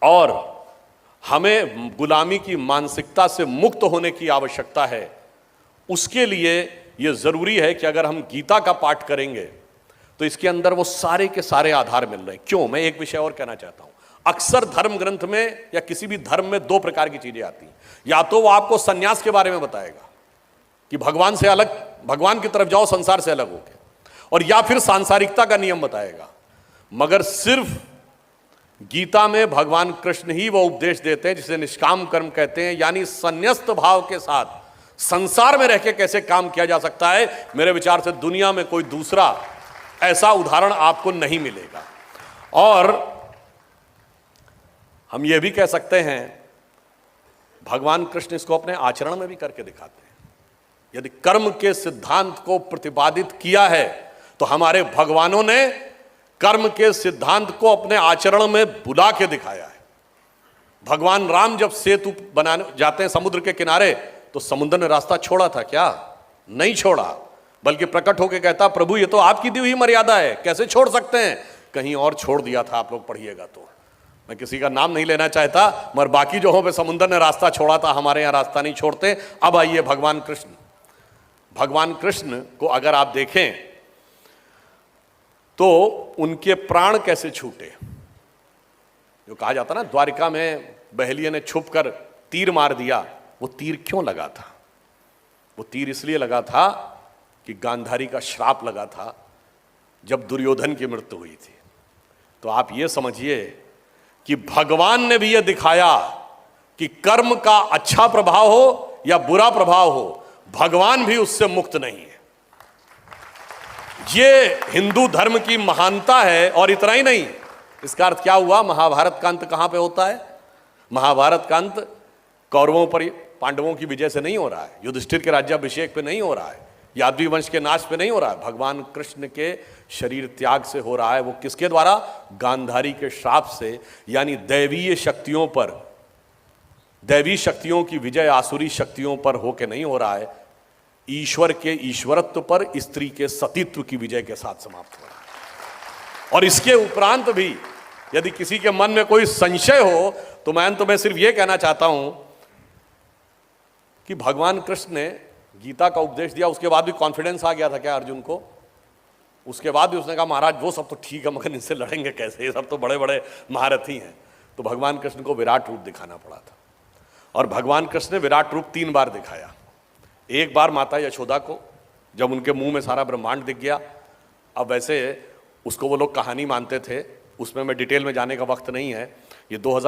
और हमें गुलामी की मानसिकता से मुक्त होने की आवश्यकता है। उसके लिए यह जरूरी है कि अगर हम गीता का पाठ करेंगे तो इसके अंदर वो सारे के सारे आधार मिल रहे हैं। क्यों? मैं एक विषय और कहना चाहता हूं। अक्सर धर्म ग्रंथ में या किसी भी धर्म में दो प्रकार की चीजें आती हैं। या तो वो आपको सन्यास के बारे में बताएगा कि भगवान से अलग, भगवान की तरफ जाओ संसार से अलग होके, और या फिर सांसारिकता का नियम बताएगा। मगर सिर्फ गीता में भगवान कृष्ण ही वो उपदेश देते हैं जिसे निष्काम कर्म कहते हैं, यानी संन्यस्त भाव के साथ संसार में रह के कैसे काम किया जा सकता है। मेरे विचार से दुनिया में कोई दूसरा ऐसा उदाहरण आपको नहीं मिलेगा। और हम ये भी कह सकते हैं भगवान कृष्ण इसको अपने आचरण में भी करके दिखाते हैं। यदि कर्म के सिद्धांत को प्रतिपादित किया है तो हमारे भगवानों ने कर्म के सिद्धांत को अपने आचरण में बुला के दिखाया है। भगवान राम जब सेतु बनाने जाते हैं समुद्र के किनारे, तो समुद्र ने रास्ता छोड़ा था क्या? नहीं छोड़ा, बल्कि प्रकट होकर कहता, प्रभु ये तो आपकी दी हुई मर्यादा है, कैसे छोड़ सकते हैं? कहीं और छोड़ दिया था, आप लोग पढ़िएगा तो। मैं किसी का नाम नहीं लेना चाहता, मगर बाकी जगहों पे समुद्र ने रास्ता छोड़ा था, हमारे यहां रास्ता नहीं छोड़ते। अब आइए भगवान कृष्ण। भगवान कृष्ण को अगर आप देखें तो उनके प्राण कैसे छूटे। जो कहा जाता ना, द्वारिका में बहेलिया ने छुप कर तीर मार दिया। वो तीर क्यों लगा था? वो तीर इसलिए लगा था कि गांधारी का श्राप लगा था जब दुर्योधन की मृत्यु हुई थी। तो आप ये समझिए कि भगवान ने भी ये दिखाया कि कर्म का अच्छा प्रभाव हो या बुरा प्रभाव हो, भगवान भी उससे मुक्त नहीं है। ये हिंदू धर्म की महानता है। और इतना ही नहीं, इसका अर्थ क्या हुआ? महाभारत का अंत कहां पे होता है? महाभारत का अंत कौरवों पर पांडवों की विजय से नहीं हो रहा है, युधिष्ठिर के राज्याभिषेक पे नहीं हो रहा है, यादवी वंश के नाश पे नहीं हो रहा है, भगवान कृष्ण के शरीर त्याग से हो रहा है। वो किसके द्वारा? गांधारी के श्राप से। यानी दैवीय शक्तियों पर, दैवी शक्तियों की विजय आसुरी शक्तियों पर होके नहीं हो रहा है, ईश्वर के ईश्वरत्व पर स्त्री के सतीत्व की विजय के साथ समाप्त हो रहा है। और इसके उपरांत भी यदि किसी के मन में कोई संशय हो तो मैं अंत में सिर्फ यह कहना चाहता हूं कि भगवान कृष्ण ने गीता का उपदेश दिया, उसके बाद भी कॉन्फिडेंस आ गया था क्या अर्जुन को? उसके बाद भी उसने कहा महाराज वो सब तो ठीक है, मगर इनसे लड़ेंगे कैसे? ये सब तो बड़े बड़े महारथी हैं। तो भगवान कृष्ण को विराट रूप दिखाना पड़ा था। और भगवान कृष्ण ने विराट रूप 3 बार दिखाया। एक बार माता यशोदा को, जब उनके मुंह में सारा ब्रह्मांड दिख गया। अब वैसे उसको वो लोग कहानी मानते थे, उसमें मैं डिटेल में जाने का वक्त नहीं है। ये 2000